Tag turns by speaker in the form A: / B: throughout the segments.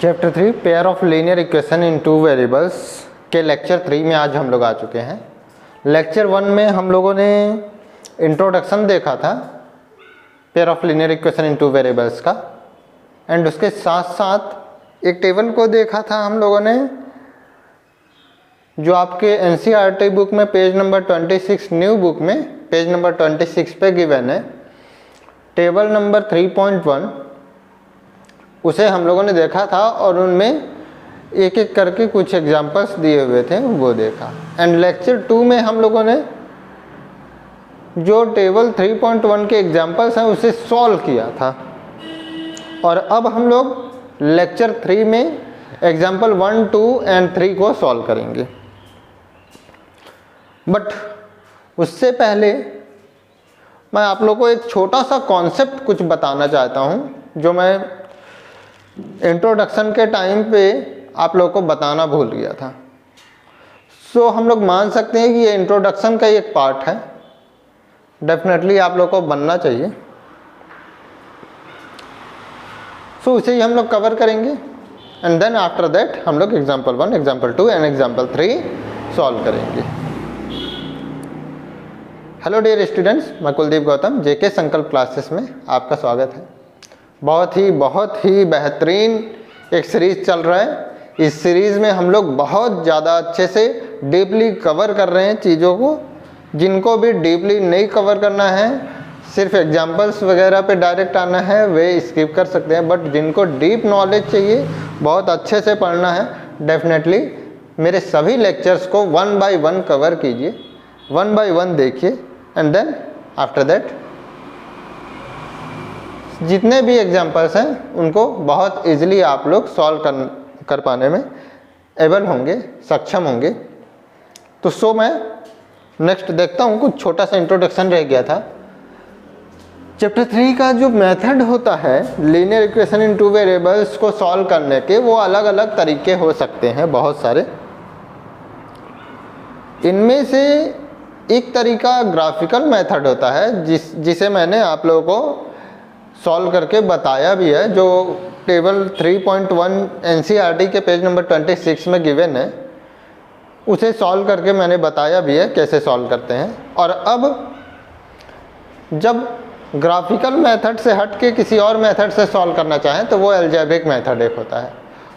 A: Chapter 3 pair of linear equation in two variables के lecture 3 में आज हम लोग आ चुके हैं। लेक्चर 1 में हम लोगों ने इंट्रोडक्शन देखा था pair of linear equation in two variables का, एंड उसके साथ साथ एक टेबल को देखा था हम लोगों ने जो आपके एनसीईआरटी बुक में पेज नंबर 26 न्यू बुक में पेज नंबर 26 पे गिवन है। टेबल नंबर 3.1 उसे हम लोगों ने देखा था और उनमें एक एक करके कुछ एग्जांपल्स दिए हुए थे वो देखा। एंड लेक्चर 2 में हम लोगों ने जो टेबल 3.1 के एग्जांपल्स हैं उसे सॉल्व किया था, और अब हम लोग लेक्चर 3 में एग्जांपल 1, 2 एंड 3 को सॉल्व करेंगे। बट उससे पहले मैं आप लोगों को एक छोटा सा कॉन्सेप्ट कुछ बताना चाहता हूं जो मैं इंट्रोडक्शन के टाइम पे आप लोगों को बताना भूल गया था। सो हम लोग मान सकते हैं कि ये इंट्रोडक्शन का एक पार्ट है, डेफिनेटली आप लोगों को बनना चाहिए। सो उसे ही हम लोग कवर करेंगे एंड देन आफ्टर दैट हम लोग example 1, example 2 and example 3 solve करेंगे। हेलो डियर स्टूडेंट्स, मैं कुलदीप गौतम जेके संकल्प क्लासेस में आपका स्वागत है। बहुत ही बेहतरीन एक सीरीज़ चल रहा है। इस सीरीज़ में हम लोग बहुत ज़्यादा अच्छे से डीपली कवर कर रहे हैं चीज़ों को। जिनको भी डीपली नहीं कवर करना है, सिर्फ एग्जांपल्स वगैरह पे डायरेक्ट आना है, वे स्किप कर सकते हैं। बट जिनको डीप नॉलेज चाहिए, बहुत अच्छे से पढ़ना है, डेफिनेटली मेरे सभी लेक्चर्स को 1 बाय 1 कवर कीजिए, 1 बाय 1 देखिए, एंड देन आफ्टर दैट जितने भी एग्जांपल्स हैं उनको बहुत इजीली आप लोग सॉल्व कर पाने में एबल होंगे, सक्षम होंगे। तो सो मैं नेक्स्ट देखता हूँ, कुछ छोटा सा इंट्रोडक्शन रह गया था। चैप्टर 3 का जो मेथड होता है linear equation in two variables को सॉल्व करने के, वो अलग अलग तरीके हो सकते हैं, बहुत सारे। इनमें से एक तरीका ग्राफिकल मेथड होता है जिसे मैंने आप लोगों को सॉल्व करके बताया भी है, जो टेबल 3.1 एनसीईआरटी के पेज नंबर 26 में गिवन है। उसे सॉल्व करके मैंने बताया भी है कैसे सॉल्व करते हैं। और अब जब ग्राफिकल मेथड से हट के किसी और मेथड से सॉल्व करना चाहें तो वो अलजेब्रिक मेथड एक होता है,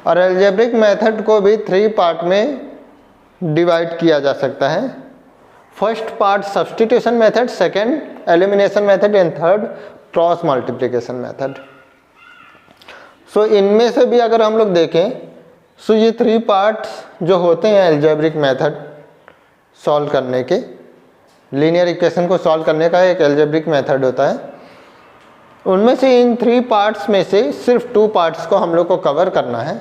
A: और अलजेब्रिक मेथड को भी 3 पार्ट में डिवाइड किया जा सकता है। First part substitution method, second elimination method and third cross multiplication method. So इनमें से भी अगर हम लोग देखें, सो ये 3 पार्ट्स जो होते हैं अलजेब्रिक मेथड सॉल्व करने के, लीनियर इक्वेशन को सॉल्व करने का एक अलजेब्रिक मेथड होता है। उनमें से इन 3 पार्ट्स में से सिर्फ 2 पार्ट्स को हम लोग को कवर करना है।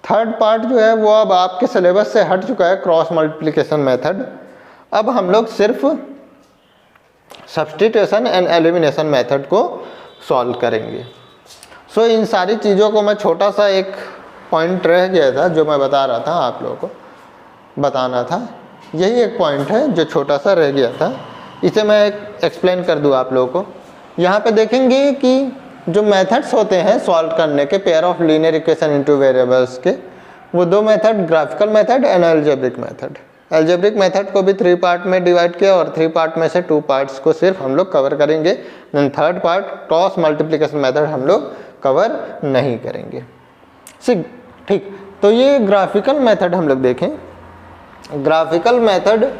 A: थर्ड पार्ट जो है वो अब आपके सिलेबस से हट चुका है, क्रॉस मल्टीप्लिकेशन मेथड। अब हम लोग सिर्फ सब्स्टिट्यूशन एंड एलिमिनेशन मेथड को सॉल्व करेंगे। सो इन सारी चीज़ों को मैं छोटा सा एक पॉइंट रह गया था जो मैं बता रहा था, आप लोगों को बताना था। यही एक पॉइंट है जो छोटा सा रह गया था, इसे मैं एक्सप्लेन कर दूँ आप लोगों को। यहाँ पे देखेंगे कि जो मेथड्स होते हैं सॉल्व करने के pair of linear equation into variables के, वो 2 method, graphical method and algebraic method. Algebraic method को भी 3 पार्ट में डिवाइड किया और 3 पार्ट में से 2 पार्ट्स को सिर्फ हम लोग कवर करेंगे। Then third part cross multiplication method हम लोग कवर नहीं करेंगे। ठीक, तो ये ग्राफिकल मेथड हम लोग देखें। ग्राफिकल मेथड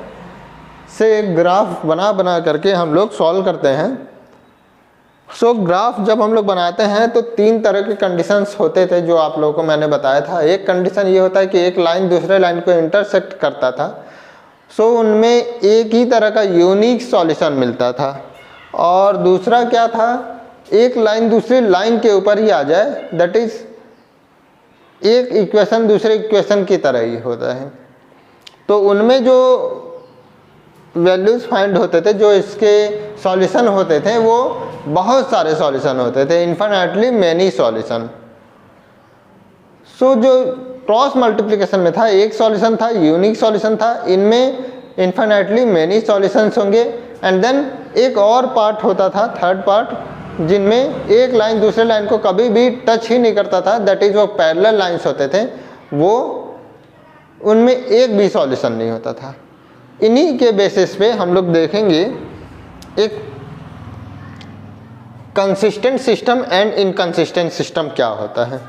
A: से ग्राफ बना करके हम लोग सॉल्व करते हैं। सो ग्राफ जब हम लोग बनाते हैं तो 3 तरह के कंडीशंस होते थे जो आप लोगों को मैंने बताया था। एक कंडीशन ये होता है कि एक लाइन दूसरे लाइन को इंटरसेक्ट करता था, सो उनमें एक ही तरह का यूनिक सॉल्यूशन मिलता था। और दूसरा क्या था, एक लाइन दूसरी लाइन के ऊपर ही आ जाए, दैट इज एक इक्वेशन दूसरे इक्वेशन की तरह ही होता है। तो उनमें जो वैल्यूज फाइंड होते थे, जो इसके सॉल्यूशन होते थे, वो बहुत सारे सॉल्यूशन होते थे, इन्फिनिटली मैनी सॉल्यूशन। सो जो क्रॉस मल्टीप्लिकेशन में था, एक सॉल्यूशन था, यूनिक सॉल्यूशन था, इनमें इन्फिनिटली मैनी सॉल्यूशंस होंगे। एंड देन एक और पार्ट होता था, थर्ड पार्ट, जिनमें एक लाइन दूसरे लाइन को कभी भी टच ही नहीं करता था, दैट इज वो पैरेलल लाइंस होते थे, वो उनमें एक भी सॉल्यूशन नहीं होता था। इन्हीं के बेसिस पे हम लोग देखेंगे एक consistent system and inconsistent system क्या होता है।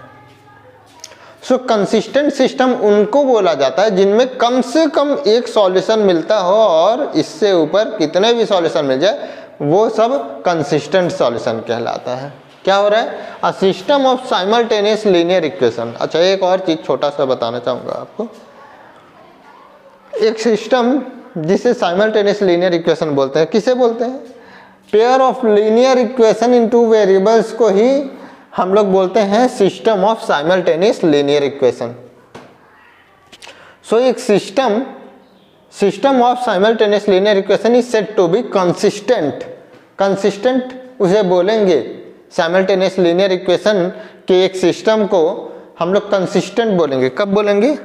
A: सो कंसिस्टेंट सिस्टम उनको बोला जाता है जिनमें कम से कम एक सॉल्यूशन मिलता हो और इससे ऊपर कितने भी सॉल्यूशन मिल जाए वो सब कंसिस्टेंट सॉल्यूशन कहलाता है। क्या हो रहा है? A system of simultaneous linear equation. अच्छा, एक और चीज छोटा सा बताना चाहूंगा आपको। एक सिस्टम जिसे साइमल्टेनियस लीनियर इक्वेशन बोलते हैं, किसे बोलते हैं? Pair of linear equation in two variables को ही हम लोग बोलते हैं system of simultaneous linear equation. So एक system of simultaneous linear equation is said to be consistent. Consistent उसे बोलेंगे, साइमल्टेनियस लीनियर इक्वेशन के एक सिस्टम को हम लोग कंसिस्टेंट बोलेंगे। कब बोलेंगे?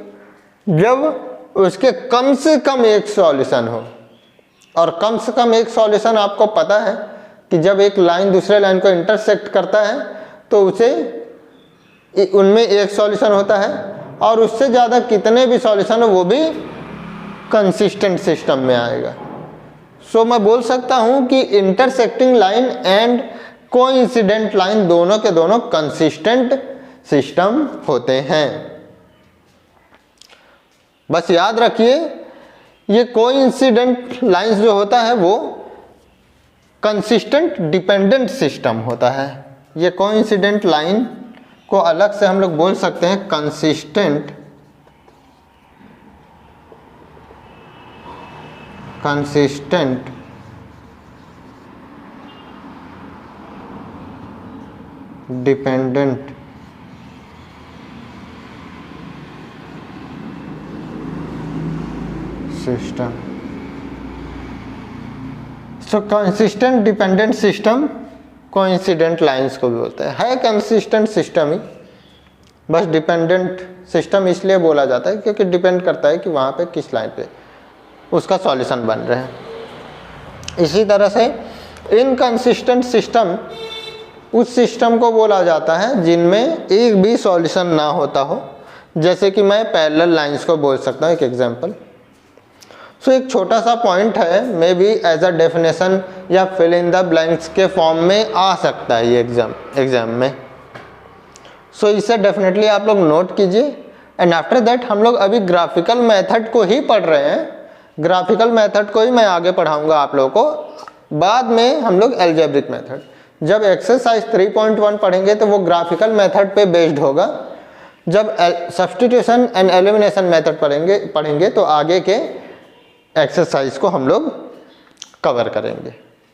A: जब उसके कम से कम एक सॉल्यूशन हो। और कम से कम एक सॉल्यूशन आपको पता है कि जब एक लाइन दूसरे लाइन को इंटरसेक्ट करता है तो उसे उनमें एक सॉल्यूशन होता है, और उससे ज़्यादा कितने भी सॉल्यूशन हो वो भी कंसिस्टेंट सिस्टम में आएगा। सो मैं बोल सकता हूँ कि intersecting line and coincident line दोनों के दोनों कंसिस्टेंट सिस्टम होते हैं। बस याद रखिए, ये कोइंसिडेंट लाइंस जो होता है वो कंसिस्टेंट डिपेंडेंट सिस्टम होता है। ये कोइंसिडेंट लाइन को अलग से हम लोग बोल सकते हैं कंसिस्टेंट डिपेंडेंट सिस्टम। सो consistent dependent system coincident lines को भी बोलते हैं। है कंसिस्टेंट सिस्टम ही, बस डिपेंडेंट सिस्टम इसलिए बोला जाता है क्योंकि डिपेंड करता है कि वहाँ पे किस लाइन पे उसका सॉल्यूशन बन रहे हैं। इसी तरह से इनकंसिस्टेंट सिस्टम उस सिस्टम को बोला जाता है जिनमें एक भी सॉल्यूशन ना होता हो। जैसे कि मैं पैरेलल लाइंस को बोल सकता हूँ एक एग्जांपल। सो एक छोटा सा पॉइंट है, may be as a definition या फिल इन द ब्लैंक्स के फॉर्म में आ सकता है ये एग्जाम में। सो इसे डेफिनेटली आप लोग नोट कीजिए। एंड आफ्टर दैट हम लोग अभी ग्राफिकल मेथड को ही पढ़ रहे हैं। ग्राफिकल मेथड को ही मैं आगे पढ़ाऊंगा आप लोगों को। बाद में हम लोग एल्जेब्रिक मेथड, जब एक्सरसाइज 3.1 पढ़ेंगे तो वो ग्राफिकल मेथड पे बेस्ड होगा। जब सब्स्टिट्यूशन एंड एलिमिनेशन मेथड पढ़ेंगे तो आगे के एक्सरसाइज को हम लोग कवर करेंगे।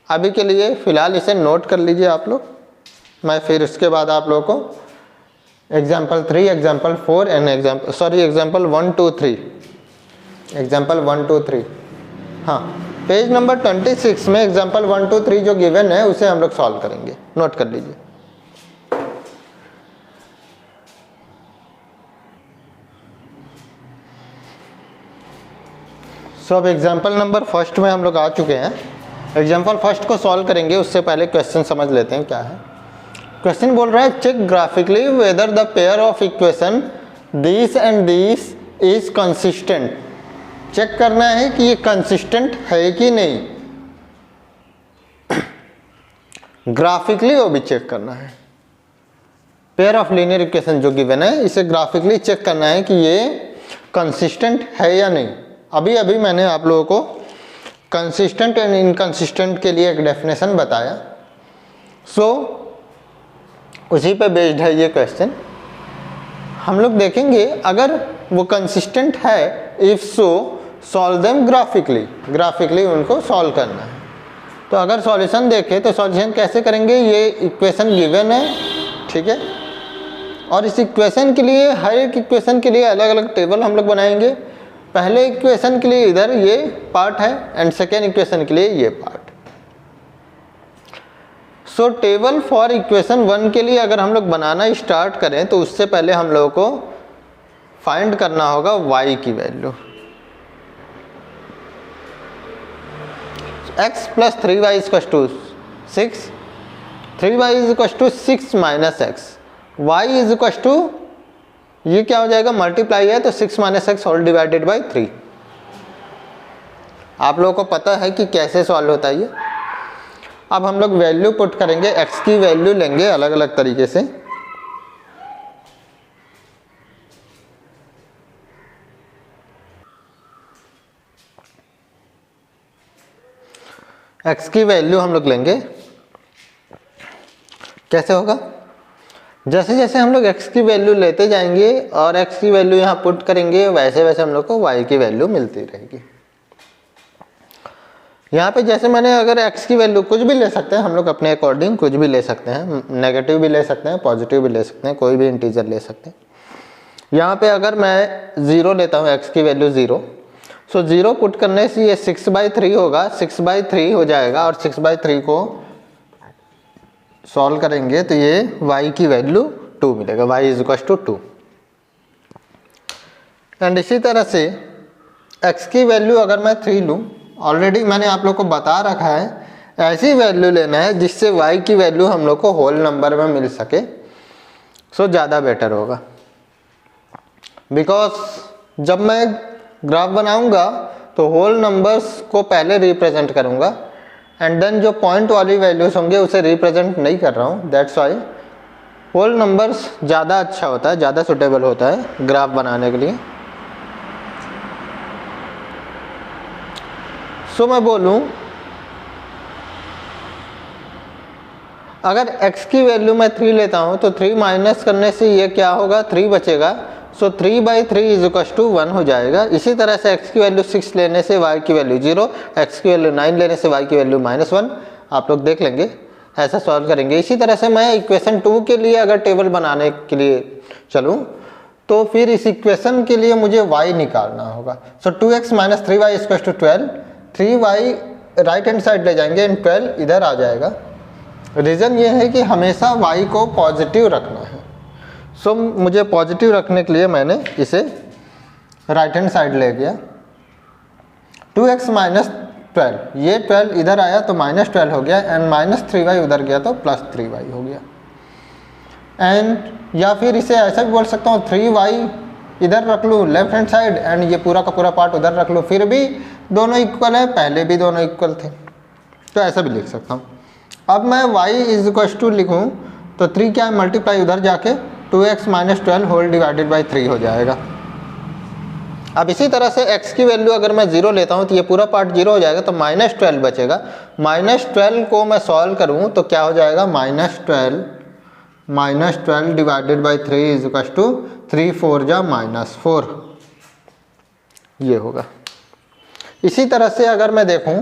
A: अभी के लिए फ़िलहाल इसे नोट कर लीजिए आप लोग। मैं फिर उसके बाद आप लोगों को example 3, example 4 and example 1, 2, 3, example 1, 2, 3, हाँ, पेज नंबर 26 में एग्जाम्पल 1, 2, 3 जो गिवन है उसे हम लोग सॉल्व करेंगे। नोट कर लीजिए। सो अब एग्जाम्पल नंबर फर्स्ट में हम लोग आ चुके हैं। एग्जाम्पल फर्स्ट को सॉल्व करेंगे उससे पहले क्वेश्चन समझ लेते हैं क्या है। क्वेश्चन बोल रहा है check graphically whether the pair of equation this and this is consistent. Check करना है कि ये कंसिस्टेंट है कि नहीं। ग्राफिकली वो भी चेक करना है। पेयर ऑफ लीनियर इक्वेशन जो गिवन है इसे ग्राफिकली चेक करना है कि ये कंसिस्टेंट है या नहीं। अभी अभी मैंने आप लोगों को कंसिस्टेंट एंड इनकंसिस्टेंट के लिए एक डेफिनेशन बताया। सो उसी पे बेस्ड है ये क्वेश्चन। हम लोग देखेंगे अगर वो कंसिस्टेंट है, if so solve them graphically उनको सॉल्व करना है। तो अगर सॉल्यूशन देखें तो सॉल्यूशन कैसे करेंगे, ये इक्वेशन गिवन है, ठीक है। और इस इक्वेशन के लिए, हर एक इक्वेशन के लिए अलग अलग टेबल हम लोग बनाएंगे। पहले इक्वेशन के लिए इधर ये पार्ट है एंड सेकेंड इक्वेशन के लिए ये part. So table for equation 1 के लिए अगर हम लोग बनाना स्टार्ट करें तो उससे पहले हम लोगों को फाइंड करना होगा y की value. x + 3y = 6, 3y is equal to 6 minus x, y is equal to, ये क्या हो जाएगा, मल्टीप्लाई है तो 6 minus x whole divided by 3। आप लोगों को पता है कि कैसे सॉल्व होता है ये। अब हम लोग वैल्यू पुट करेंगे, x की वैल्यू लेंगे अलग अलग तरीके से। x की वैल्यू हम लोग लेंगे, कैसे होगा, जैसे जैसे हम लोग x की वैल्यू लेते जाएंगे और x की वैल्यू यहाँ पुट करेंगे, वैसे वैसे हम लोग को y की वैल्यू मिलती रहेगी। यहाँ पे जैसे मैंने, अगर x की वैल्यू कुछ भी ले सकते हैं हम लोग अपने अकॉर्डिंग, कुछ भी ले सकते हैं, नेगेटिव भी ले सकते हैं, पॉजिटिव भी ले सकते हैं, कोई भी इंटीजर ले सकते हैं। यहाँ पे अगर मैं 0 लेता हूँ, x की वैल्यू 0, सो 0 पुट करने से ये 6/3 होगा, 6/3 हो जाएगा और 6/3 को सॉल्व करेंगे तो ये y की वैल्यू 2 मिलेगा, y is equal to 2। And इसी तरह से x की वैल्यू अगर मैं 3 लूँ, ऑलरेडी मैंने आप लोग को बता रखा है, ऐसी वैल्यू लेना है जिससे y की वैल्यू हम लोग को होल नंबर में मिल सके, सो ज़्यादा बेटर होगा। बिकॉज जब मैं ग्राफ बनाऊंगा तो होल नंबर्स को पहले रिप्रेजेंट करूंगा एंड देन जो पॉइंट वाली वैल्यूज होंगे उसे रिप्रेजेंट नहीं कर रहा हूँ, दैट्स वाई होल नंबर्स ज़्यादा अच्छा होता है, ज़्यादा सुटेबल होता है ग्राफ बनाने के लिए। सो मैं बोलूँ अगर x की वैल्यू मैं 3 लेता हूँ तो 3 माइनस करने से ये क्या होगा, 3 बचेगा, सो 3/3 इज इक्वल टू 1 हो जाएगा। इसी तरह से x की वैल्यू 6 लेने से y की वैल्यू 0, x की वैल्यू 9 लेने से y की वैल्यू -1, आप लोग देख लेंगे, ऐसा सॉल्व करेंगे। इसी तरह से मैं इक्वेशन 2 के लिए अगर टेबल बनाने के लिए चलूँ तो फिर इस इक्वेशन के लिए मुझे y निकालना होगा। So 2x minus 3y is equal to 12, 3y right hand side ले जाएंगे एंड 12 इधर आ जाएगा। रीज़न ये है कि हमेशा y को पॉजिटिव रखना है। सो मुझे पॉजिटिव रखने के लिए मैंने इसे राइट हैंड साइड ले गया। 2x माइनस 12, ये 12 इधर आया तो -12 हो गया एंड -3y उधर गया तो +3y हो गया। एंड या फिर इसे ऐसा भी बोल सकता हूँ, 3y इधर रख लूँ लेफ्ट हैंड साइड एंड ये पूरा का पूरा पार्ट उधर रख लूँ, फिर भी दोनों इक्वल है, पहले भी दोनों इक्वल थे, तो ऐसा भी लिख सकता हूँ। अब मैं y इज इक्वल टू लिखूँ तो 3 क्या है, मल्टीप्लाई उधर जाके 2x minus 12 whole divided by 3 हो जाएगा। अब इसी तरह से x की वैल्यू अगर मैं 0 लेता हूँ तो ये पूरा पार्ट 0 हो जाएगा, तो -12 बचेगा। -12 को मैं सॉल्व करूँ तो क्या हो जाएगा, -12 divided by 3 is equal to 3 4 जा -4, ये होगा। इसी तरह से अगर मैं देखूँ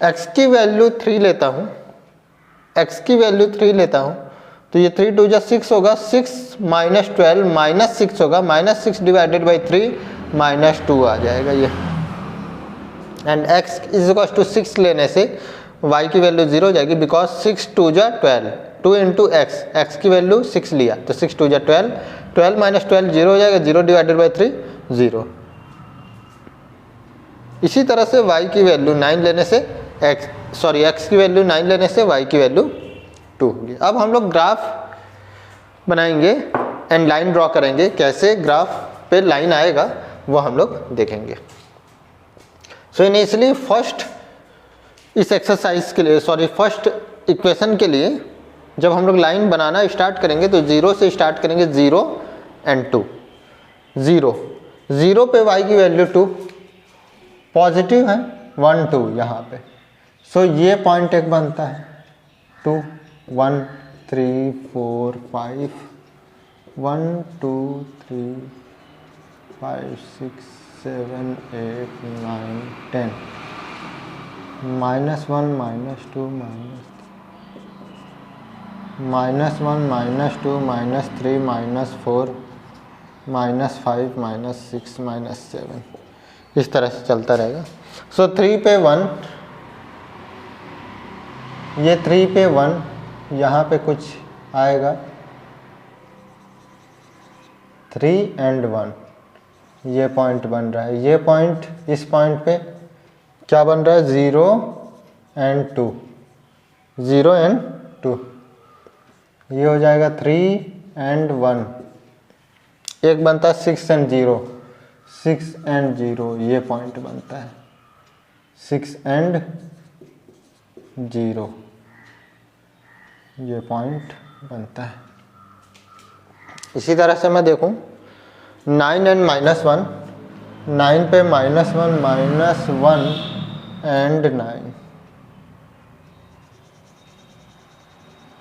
A: x की वैल्यू 3 लेता हूँ, x की वैल्यू 3 लेता हूँ तो ये 3 2 जा 6 होगा, 6 माइनस 12 -6 होगा, -6 डिवाइडेड बाई 3 -2 आ जाएगा ये। And x is equal to 6 लेने से y की वैल्यू 0 हो जाएगी, बिकॉज 6 2 जा 12, 2 इंटू x की वैल्यू 6 लिया तो 6 2 जा 12, 12 माइनस 12 0 हो जाएगा, 0 डिवाइडेड बाई 3 0। इसी तरह से y की वैल्यू 9 लेने से x की वैल्यू 9 लेने से y की वैल्यू 2 होगी। अब हम लोग ग्राफ बनाएंगे एंड लाइन ड्रॉ करेंगे, कैसे ग्राफ पे लाइन आएगा वो हम लोग देखेंगे। सो इनिशियली फर्स्ट इस एक्सरसाइज के लिए, फर्स्ट इक्वेशन के लिए जब हम लोग लाइन बनाना स्टार्ट करेंगे तो 0 से स्टार्ट करेंगे, 0 एंड 2, 0 पे y की वैल्यू 2, पॉजिटिव है 1 2 यहाँ पे, सो ये पॉइंट एक बनता है 2 1 3 4 5, 1 2 3 5 6 7 8 9 10, -1 -2 -1 -2 -3 -4 -5 -6 -7, इस तरह से चलता रहेगा। सो 3 पे 1, ये 3 पे 1, यहाँ पे कुछ आएगा 3 एंड 1, ये पॉइंट बन रहा है, ये पॉइंट इस पॉइंट पे क्या बन रहा है 0 and 2, 0 and 2, ये हो जाएगा 3 and 1, एक बनता है 6 and 0, 6 and 0, ये पॉइंट बनता है 6 and 0, ये पॉइंट बनता है। इसी तरह से मैं देखूं 9 and -1, 9 पे -1, -1 and 9,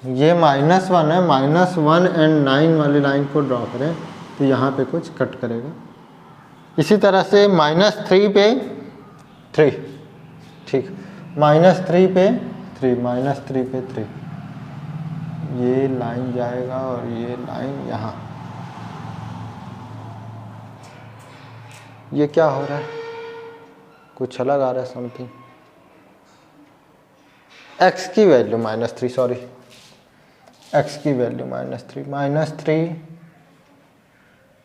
A: ये -1 है, -1 and 9 वाली लाइन को ड्रॉ करें तो यहाँ पे कुछ कट करेगा। इसी तरह से -3 पे 3, ठीक, -3 पे 3, -3 पे 3, ये लाइन जाएगा और ये लाइन यहाँ। ये क्या हो रहा है, कुछ अलग आ रहा है समथिंग। x की वैल्यू -3, सॉरी, x की वैल्यू -3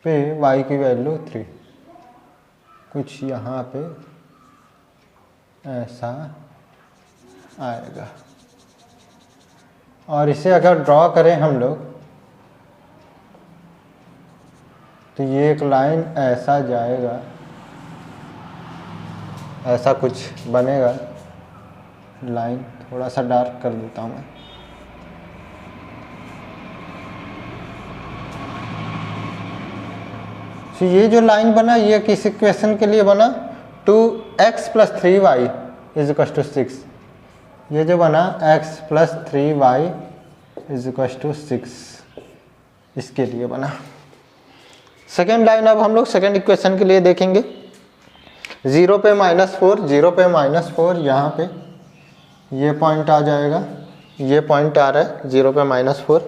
A: पे y की वैल्यू 3, कुछ यहाँ पे ऐसा आएगा। और इसे अगर ड्रॉ करें हम लोग तो ये एक लाइन ऐसा जाएगा, ऐसा कुछ बनेगा। लाइन थोड़ा सा डार्क कर देता हूँ मैं। तो ये जो लाइन बना ये किस इक्वेशन के लिए बना, 2x + 3y = 6, ये जो बना x + 3y = 6, इसके लिए बना। सेकेंड लाइन अब हम लोग सेकेंड इक्वेशन के लिए देखेंगे। 0 पे -4, 0 पे -4, यहाँ पे ये पॉइंट आ जाएगा, ये पॉइंट आ रहा है 0 पे -4।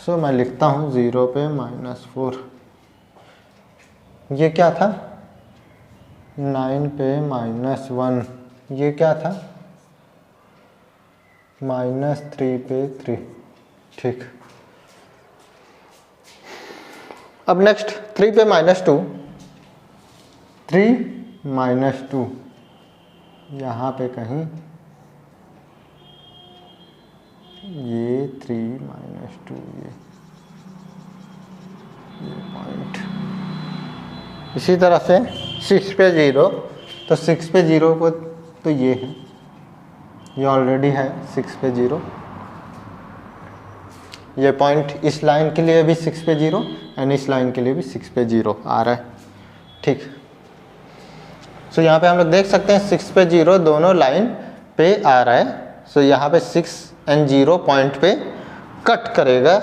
A: सो मैं लिखता हूँ 0 पे -4, ये क्या था 9 पे -1, ये क्या था -3 पे 3, ठीक। अब नेक्स्ट 3 पे -2, 3 -2, यहाँ पे कहीं ये 3 -2, ये पॉइंट। इसी तरह से 6 पे 0, तो 6 पे 0 को तो ये है, ये ऑलरेडी है 6 पे 0। ये पॉइंट इस लाइन के लिए भी 6 पे 0 एंड इस लाइन के लिए भी 6 पे 0 आ रहा है, ठीक। सो यहाँ पे हम लोग देख सकते हैं 6 पे 0 दोनों लाइन पे आ रहा है। सो यहाँ पे 6 and 0 पॉइंट पे कट करेगा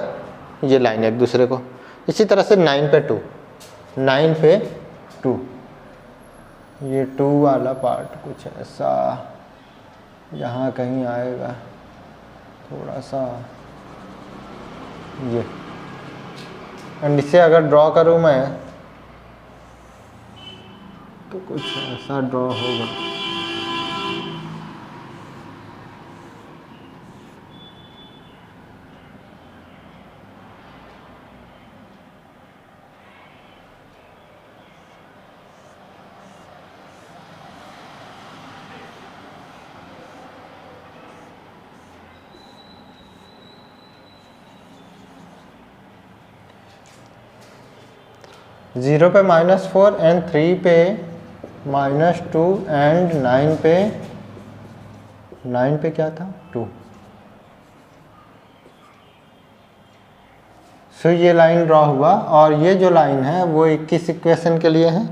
A: ये लाइन एक दूसरे को। इसी तरह से 9 पे 2, 9 पे 2, ये 2 वाला पार्ट कुछ ऐसा यहाँ कहीं आएगा, थोड़ा सा ये, एंड इसे अगर ड्रॉ करूँ मैं तो कुछ ऐसा ड्रॉ होगा। ज़ीरो पे -4 एंड 3 पे -2 एंड 9 पे क्या था 2। सो ये लाइन ड्रॉ हुआ और ये जो लाइन है वो किस इक्वेशन के लिए है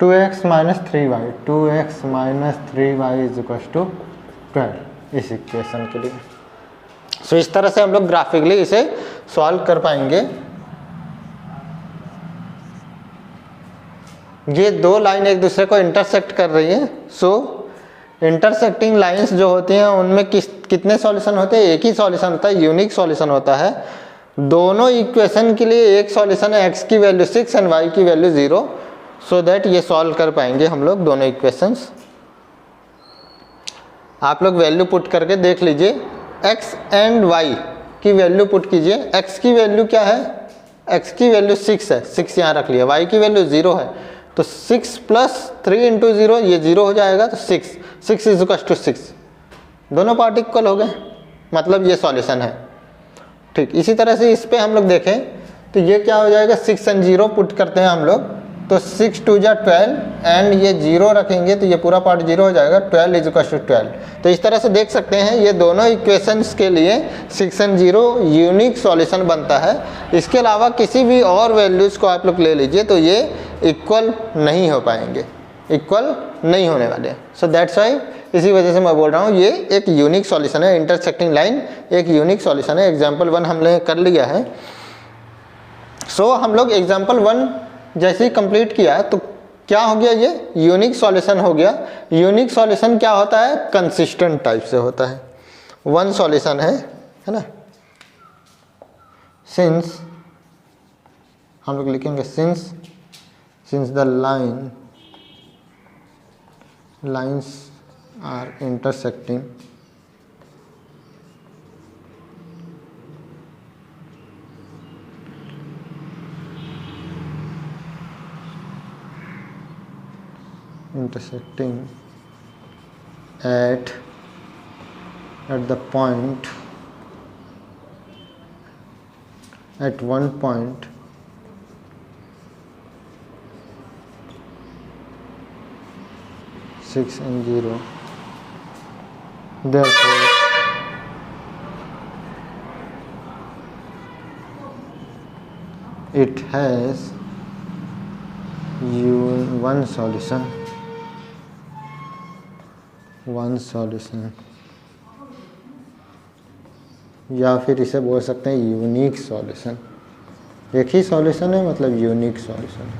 A: 2x - 3y, 2x - 3y = 12, इस इक्वेशन के लिए। सो इस तरह से हम लोग ग्राफिकली इसे सॉल्व कर पाएंगे। ये दो लाइन एक दूसरे को इंटरसेक्ट कर रही है। सो इंटरसेक्टिंग लाइंस जो होती हैं उनमें कितने सॉल्यूशन होते हैं, एक ही सॉल्यूशन होता है, यूनिक सॉल्यूशन होता है। दोनों इक्वेशन के लिए एक सॉल्यूशन है, x की वैल्यू 6 एंड y की वैल्यू 0, सो दैट ये सॉल्व कर पाएंगे हम लोग दोनों इक्वेशंस। आप लोग वैल्यू पुट करके देख लीजिए, x एंड y की वैल्यू पुट कीजिए। x की वैल्यू क्या है, x की वैल्यू 6 है, 6 यहाँ रख लिया, y की वैल्यू 0 है, तो 6 प्लस 3 इंटू 0, ये 0 हो जाएगा, तो 6 इज इक्वल टू 6, दोनों पार्ट इक्वल हो गए, मतलब ये सॉल्यूशन है। ठीक, इसी तरह से इस पे हम लोग देखें तो ये क्या हो जाएगा, 6 एंड 0 पुट करते हैं हम लोग, तो 6 2 जा 12 एंड ये 0 रखेंगे तो ये पूरा पार्ट 0 हो जाएगा, 12 इज इक्वल टू 12। तो इस तरह से देख सकते हैं ये दोनों इक्वेशंस के लिए 6 एंड 0 यूनिक सॉल्यूशन बनता है। इसके अलावा किसी भी और वैल्यूज़ को आप लोग ले लीजिए तो ये इक्वल नहीं हो पाएंगे, इक्वल नहीं होने वाले। सो दैट्स वाई, इसी वजह से मैं बोल रहा हूँ ये एक यूनिक सॉल्यूशन है, इंटरसेक्टिंग लाइन एक यूनिक सॉल्यूशन है। एग्जाम्पल 1 हमने कर लिया है। सो हम लोग एग्जाम्पल 1 जैसे ही कंप्लीट किया तो क्या हो गया, ये यूनिक सॉल्यूशन हो गया। यूनिक सॉल्यूशन क्या होता है, कंसिस्टेंट टाइप से होता है। 1 सॉल्यूशन है ना, सिंस हम लोग लिखेंगे since the lines are intersecting at the point, at one point 6 and 0, therefore it has one solution, या फिर इसे बोल सकते हैं यूनिक सॉल्यूशन। एक ही सॉल्यूशन है, मतलब unique solution.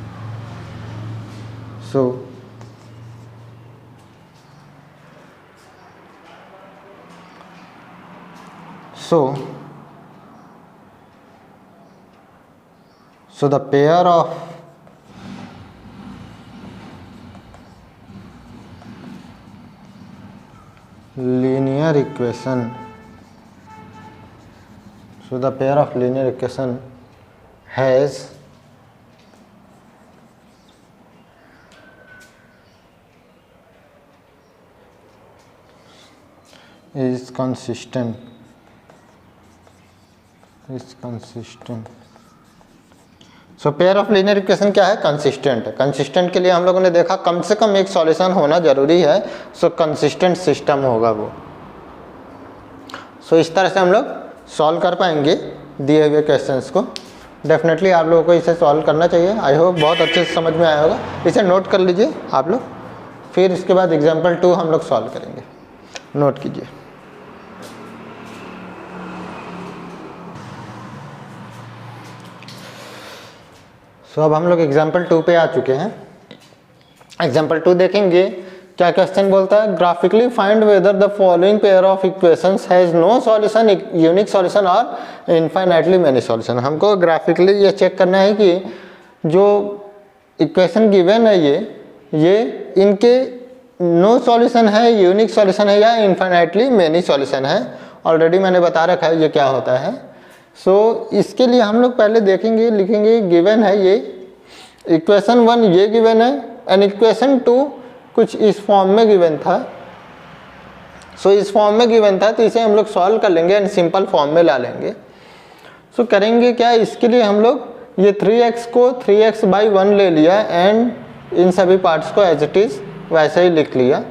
A: So the pair of linear equation, has is consistent. So pair of linear equation क्या है, कंसिस्टेंट है। कंसिस्टेंट के लिए हम लोगों ने देखा कम से कम एक सॉल्यूशन होना जरूरी है, सो कंसिस्टेंट सिस्टम होगा वो। सो इस तरह से हम लोग सॉल्व कर पाएंगे दिए हुए क्वेश्चंस को। डेफिनेटली आप लोगों को इसे सॉल्व करना चाहिए। आई होप बहुत अच्छे से समझ में आया होगा। इसे नोट कर लीजिए आप लोग, फिर इसके बाद एग्जाम्पल 2 हम लोग सॉल्व करेंगे। नोट कीजिए। सो अब हम लोग एग्जाम्पल 2 पे आ चुके हैं। एग्जाम्पल 2 देखेंगे क्या क्वेश्चन बोलता है, graphically find whether the following pair of equations has no solution, unique solution और इनफाइनाइटली मेनी सॉल्यूशन। हमको ग्राफिकली ये चेक करना है कि जो इक्वेशन गिवन है ये इनके नो सॉल्यूशन है, यूनिक सॉल्यूशन है या इनफाइनाइटली मेनी सॉल्यूशन है। ऑलरेडी मैंने बता रखा है ये क्या होता है। सो इसके लिए हम लोग पहले देखेंगे, लिखेंगे गिवन है ये इक्वेशन 1 ये गिवन है एंड इक्वेशन 2 कुछ इस फॉर्म में गिवन था। सो इस फॉर्म में गिवन था तो इसे हम लोग सॉल्व कर लेंगे एंड सिंपल फॉर्म में ला लेंगे। सो करेंगे क्या, इसके लिए हम लोग ये 3x को 3x/1 ले लिया एंड इन सभी पार्ट्स को एज इट इज़ वैसे ही लिख लिया।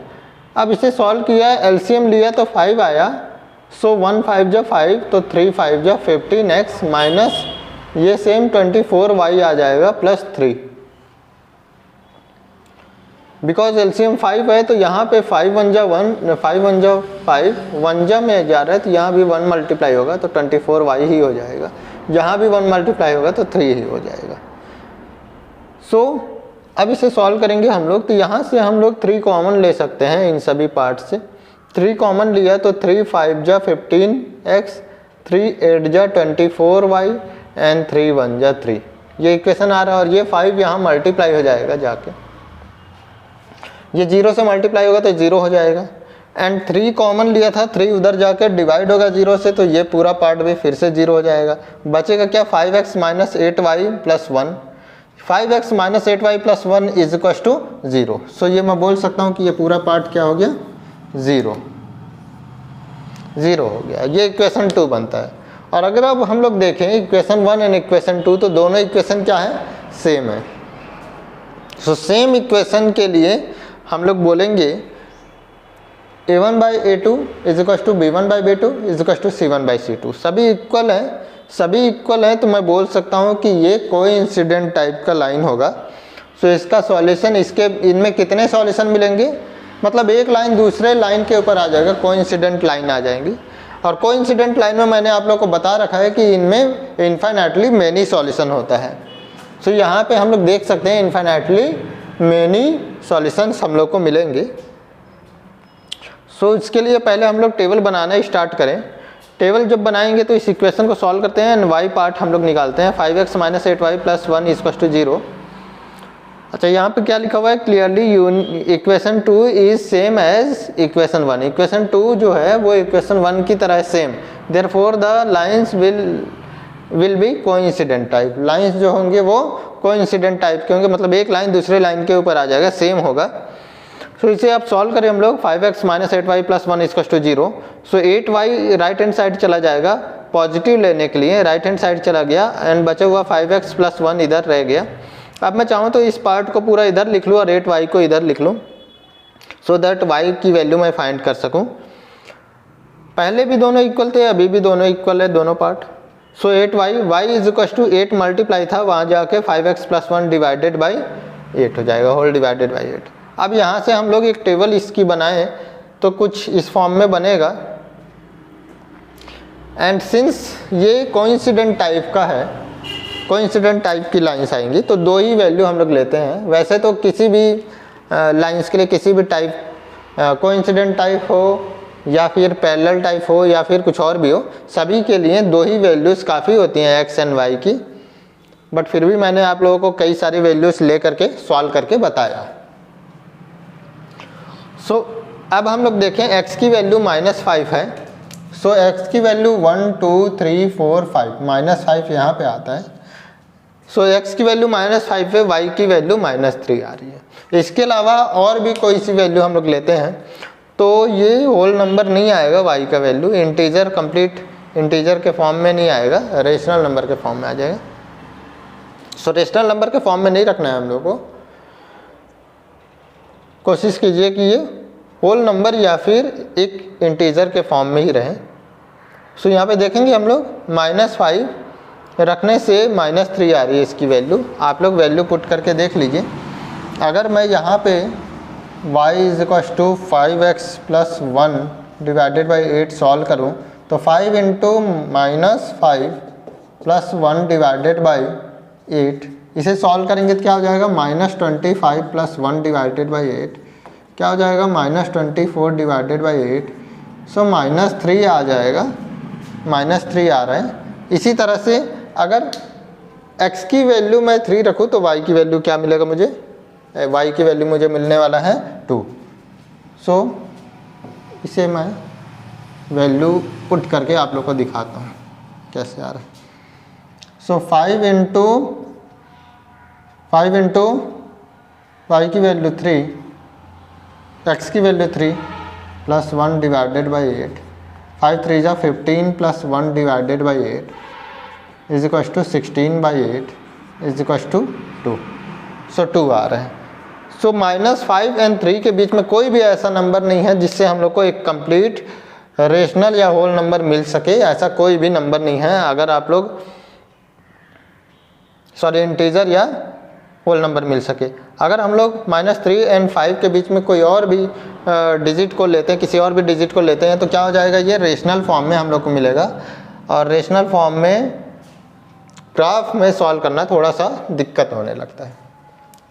A: अब इसे सॉल्व किया, एलसीएम लिया तो 5 आया। सो 1 5 जा 5 तो 3 5 जा 15x माइनस ये सेम 24y आ जाएगा प्लस 3। बिकॉज एलसीएम 5 है तो यहाँ पे 5 1 जा 1 5 1 जा 5 1 जा में जा रहा है तो यहाँ भी 1 मल्टीप्लाई होगा तो 24y ही हो जाएगा। यहाँ भी 1 मल्टीप्लाई होगा तो 3 ही हो जाएगा। सो अब इसे सॉल्व करेंगे हम लोग। तो यहाँ से हम लोग 3 कॉमन ले सकते हैं इन सभी पार्ट से। 3 कॉमन लिया तो 3 5 जा 15x, 3 8 जा 24y एंड 3 1 जा 3। ये इक्वेशन आ रहा है और ये 5 यहाँ मल्टीप्लाई हो जाएगा जाके, ये 0 से मल्टीप्लाई होगा तो 0 हो जाएगा। एंड 3 कॉमन लिया था, 3 उधर जाकर डिवाइड होगा 0 से तो ये पूरा पार्ट भी फिर से 0 हो जाएगा। बचेगा क्या, 5x minus 8y plus 1। 5x minus 8y plus 1 is equal to 0। So ये मैं बोल सकता हूँ कि ये पूरा पार्ट क्या हो गया, 0 हो गया। ये इक्वेशन 2 बनता है। और अगर अब हम लोग देखें इक्वेशन 1 एंड इक्वेशन 2, तो दोनों इक्वेशन क्या है, सेम है। सो सेम इक्वेशन के लिए हम लोग बोलेंगे a1 by a2 is equal to b1 by b2 is equal to c1 by c2। सभी इक्वल हैं, तो मैं बोल सकता हूँ कि ये कोइंसिडेंट टाइप का लाइन होगा। सो इसका सॉल्यूशन, इनमें कितने सॉल्यूशन मिलेंगे, मतलब एक लाइन दूसरे लाइन के ऊपर आ जाएगा, कोइंसिडेंट लाइन आ जाएंगी। और कोइंसिडेंट लाइन में मैंने आप लोग को बता रखा है कि इनमें इन्फाइनाइटली मेनी सॉल्यूशन होता है। सो यहाँ पे हम लोग देख सकते हैं इन्फाइनाइटली मेनी सॉल्यूशंस हम लोग को मिलेंगे। सो इसके लिए पहले हम लोग टेबल बनाना स्टार्ट करें। टेबल जब बनाएंगे तो इस इक्वेशन को सॉल्व करते हैं एंड y पार्ट हम लोग निकालते हैं। 5x minus 8y plus 1 is equal to 0। अच्छा, यहाँ पे क्या लिखा हुआ है, clearly equation 2 is same as equation 1। Equation 2 जो है वो इक्वेशन 1 की तरह same, therefore the lines will be coincident type. Lines जो होंगे वो कोइंसिडेंट टाइप के होंगे, मतलब एक लाइन दूसरे लाइन के ऊपर आ जाएगा, सेम होगा। सो इसे आप सॉल्व करें हम लोग, 5x minus 8y plus 1 is equal to 0। So 8y right hand side चला जाएगा, पॉजिटिव लेने के लिए राइट हैंड साइड चला गया एंड बचा हुआ 5x प्लस 1 इधर रह गया। अब मैं चाहूँ तो इस पार्ट को पूरा इधर लिख लूँ और 8y को इधर लिख लूँ, सो दैट y की वैल्यू मैं फाइंड कर सकूँ। पहले भी दोनों इक्वल थे, अभी भी दोनों इक्वल है दोनों part. So 8y is equal to 8 multiply था, वहाँ जाके 5x प्लस 1 डिवाइडेड बाई 8 हो जाएगा, होल डिवाइडेड बाई 8। अब यहाँ से हम लोग एक टेबल इसकी बनाएं तो कुछ इस फॉर्म में बनेगा। एंड सिंस ये कोइंसिडेंट टाइप का है, कोइंसिडेंट टाइप की लाइंस आएंगी, तो दो ही वैल्यू हम लोग लेते हैं। वैसे तो किसी भी लाइंस के लिए किसी भी टाइप, कोइंसिडेंट टाइप हो या फिर पैरेलल टाइप हो या फिर कुछ और भी हो, सभी के लिए दो ही वैल्यूज़ काफ़ी होती हैं x एंड y की। बट फिर भी मैंने आप लोगों को कई सारी वैल्यूज़ ले करके सॉल्व करके बताया। सो अब हम लोग देखें x की वैल्यू -5 है। सो x की वैल्यू 1 2 3 4 5, -5 यहाँ पे आता है। सो x की वैल्यू -5 है, y की वैल्यू -3 आ रही है। इसके अलावा और भी कोई सी वैल्यू हम लोग लेते हैं तो ये होल नंबर नहीं आएगा, y का वैल्यू इंटीजर, कंप्लीट इंटीजर के फॉर्म में नहीं आएगा, रेशनल नंबर के फॉर्म में आ जाएगा। सो रेशनल नंबर के फॉर्म में नहीं रखना है हम लोग को। कोशिश कीजिए कि ये होल नंबर या फिर एक इंटीजर के फॉर्म में ही रहे। सो यहाँ पे देखेंगे हम लोग -5 रखने से -3 आ रही है इसकी वैल्यू। आप लोग वैल्यू पुट करके देख लीजिए। अगर मैं यहाँ पे y is equal to 5x plus 1 divided by 8 solve करूँ तो 5 इंटू -5 प्लस 1 डिवाइडेड बाई 8, इसे सॉल्व करेंगे तो क्या हो जाएगा, -25 प्लस 1 डिवाइडेड बाई 8 क्या हो जाएगा, -24 डिवाइडेड बाई 8। सो -3 आ जाएगा, -3 आ रहा है। इसी तरह से अगर x की वैल्यू मैं 3 रखूँ तो y की वैल्यू क्या मिलेगा मुझे, y की वैल्यू मुझे मिलने वाला है 2। सो इसे मैं वैल्यू पुट करके आप लोग को दिखाता हूँ कैसे आ रहा है। सो 5 इंटू y की वैल्यू 3, x की वैल्यू 3 प्लस 1 डिवाइडेड बाई 8, 5 3 जा 15 plus 1 divided by 8 is equal to 16 by 8 is equal to 2। So 2 आ रहा है। सो -5 एंड 3 के बीच में कोई भी ऐसा नंबर नहीं है जिससे हम लोग को एक कंप्लीट रेशनल या होल नंबर मिल सके, ऐसा कोई भी नंबर नहीं है। अगर आप लोग इंटीजर या होल नंबर मिल सके, अगर हम लोग -3 एंड 5 के बीच में कोई और भी डिजिट को लेते हैं, किसी और भी डिजिट को लेते हैं तो क्या हो जाएगा, ये रेशनल फॉर्म में हम लोग को मिलेगा। और रेशनल फॉर्म में ग्राफ में सॉल्व करना थोड़ा सा दिक्कत होने लगता है।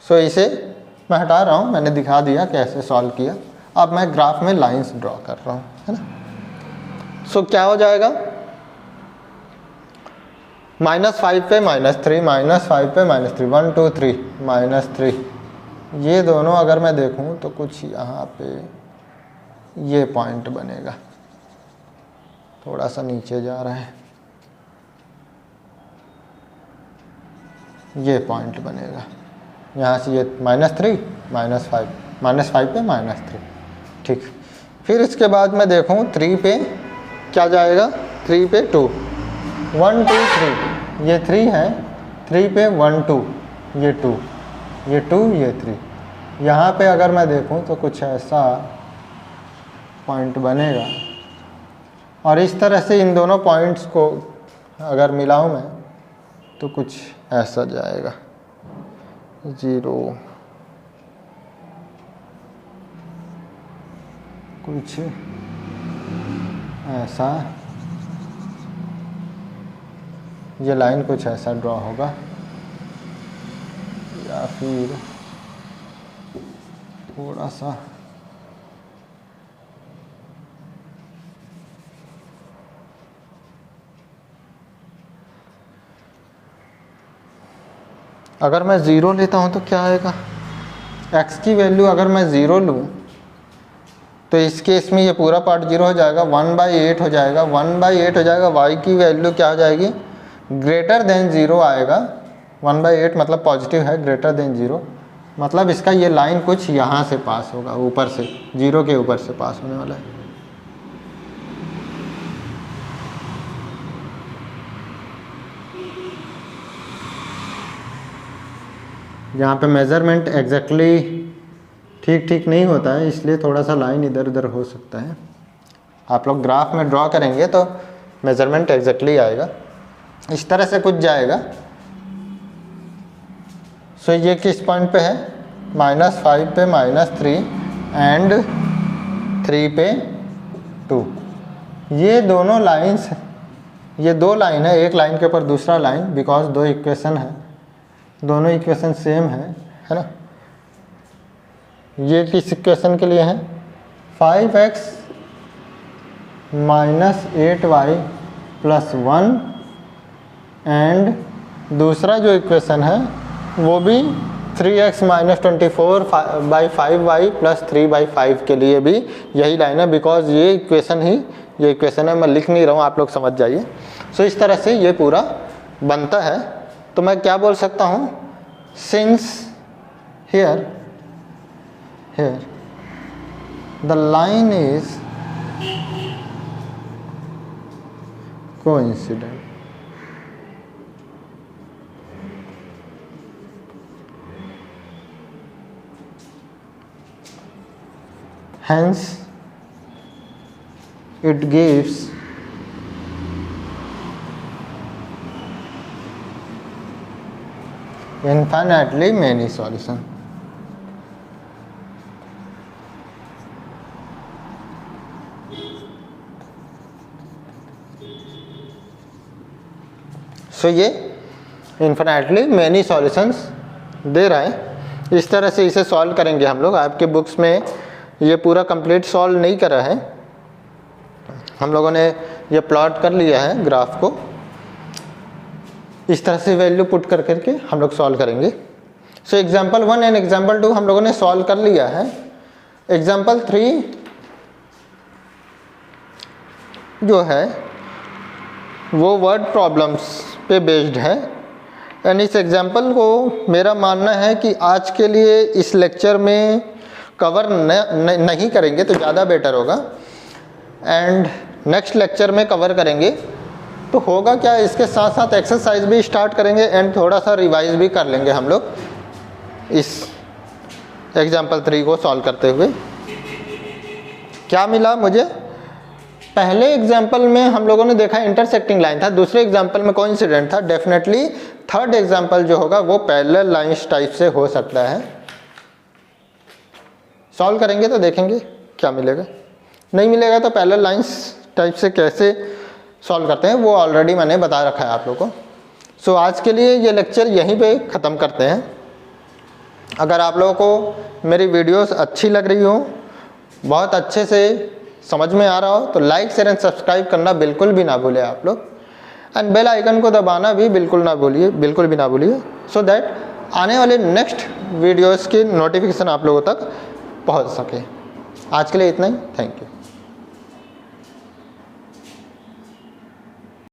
A: सो इसे मैं हटा रहा हूँ, मैंने दिखा दिया कैसे सॉल्व किया। अब मैं ग्राफ में लाइंस ड्रॉ कर रहा हूँ, है ना। सो क्या हो जाएगा, -5 पे -3, -5 पे -3, 1 2 3 -3, ये दोनों अगर मैं देखूं तो कुछ यहाँ पे ये पॉइंट बनेगा, थोड़ा सा नीचे जा रहा है। ये पॉइंट बनेगा। यहाँ से ये -3 -5, -5 पे -3, ठीक। फिर इसके बाद मैं देखूँ 3 पे क्या जाएगा, 3 पे 2, 1 2 3, ये 3 है, 3 पे 1 2, ये 2, ये 2, ये 3। यहाँ पे अगर मैं देखूँ तो कुछ ऐसा पॉइंट बनेगा, और इस तरह से इन दोनों पॉइंट्स को अगर मिलाऊँ मैं तो कुछ ऐसा जाएगा, 0, कुछ ऐसा, ये लाइन कुछ ऐसा ड्रॉ होगा, या फिर थोड़ा सा अगर मैं 0 लेता हूँ तो क्या आएगा, x की वैल्यू अगर मैं 0 लूँ तो इस केस में ये पूरा पार्ट 0 हो जाएगा, 1/8 हो जाएगा, 1/8 हो जाएगा। y की वैल्यू क्या हो जाएगी, ग्रेटर देन 0 आएगा। 1/8 मतलब पॉजिटिव है, ग्रेटर देन 0 मतलब इसका ये लाइन कुछ यहाँ से पास होगा, ऊपर से, 0 के ऊपर से पास होने वाला है। यहाँ पे मेज़रमेंट एग्जैक्टली ठीक नहीं होता है, इसलिए थोड़ा सा लाइन इधर उधर हो सकता है। आप लोग ग्राफ में ड्रॉ करेंगे तो मेज़रमेंट एग्जैक्टली आएगा, इस तरह से कुछ जाएगा। सो ये किस पॉइंट पे है, -5 पे -3 एंड 3 पे 2। ये दोनों लाइंस, ये 2 लाइन है, एक लाइन के ऊपर दूसरा लाइन, बिकॉज 2 इक्वेशन है, दोनों इक्वेशन सेम है ना। ये किस इक्वेशन के लिए है, 5x - 8y + 1 एंड दूसरा जो इक्वेशन है वो भी 3x - 24/5y + 3/5 के लिए भी यही लाइन है, बिकॉज ये इक्वेशन है, मैं लिख नहीं रहा हूँ, आप लोग समझ जाइए। सो इस तरह से ये पूरा बनता है। तो मैं क्या बोल सकता हूँ, since here the line is coincident, hence it gives infinitely many solutions. सो ये इन्फिनेटली मैनी सॉल्यूशंस दे रहा है। इस तरह से इसे सॉल्व करेंगे हम लोग। आपके बुक्स में ये पूरा कंप्लीट सॉल्व नहीं करा है, हम लोगों ने ये प्लॉट कर लिया है ग्राफ को। इस तरह से वैल्यू पुट कर करके हम लोग सॉल्व करेंगे। सो एग्जाम्पल 1 एंड एग्जाम्पल 2 हम लोगों ने सॉल्व कर लिया है। एग्जाम्पल 3 जो है वो वर्ड प्रॉब्लम्स पे बेस्ड है, एंड इस एग्जाम्पल को मेरा मानना है कि आज के लिए इस लेक्चर में कवर नहीं करेंगे तो ज़्यादा बेटर होगा, एंड नेक्स्ट लेक्चर में कवर करेंगे। तो होगा क्या, इसके साथ साथ एक्सरसाइज भी स्टार्ट करेंगे एंड थोड़ा सा रिवाइज भी कर लेंगे हम लोग इस एग्जाम्पल 3 को सॉल्व करते हुए। क्या मिला मुझे, पहले एग्जाम्पल में हम लोगों ने देखा इंटरसेक्टिंग लाइन था, दूसरे एग्जाम्पल में कोइंसिडेंट था। डेफिनेटली थर्ड एग्जाम्पल जो होगा वो पैरेलल लाइंस टाइप से हो सकता है। सॉल्व करेंगे तो देखेंगे क्या मिलेगा, नहीं मिलेगा तो पैरेलल लाइंस टाइप से कैसे सॉल्व करते हैं वो ऑलरेडी मैंने बता रखा है आप लोगों को। सो आज के लिए ये लेक्चर यहीं पे ख़त्म करते हैं। अगर आप लोगों को मेरी वीडियोस अच्छी लग रही हो, बहुत अच्छे से समझ में आ रहा हो, तो लाइक शेयर एंड सब्सक्राइब करना बिल्कुल भी ना भूलें आप लोग, एंड बेल आइकन को दबाना भी बिल्कुल भी ना भूलिए, सो दैट आने वाले नेक्स्ट वीडियोस की नोटिफिकेशन आप लोगों तक पहुंच सके। आज के लिए इतना ही, थैंक यू।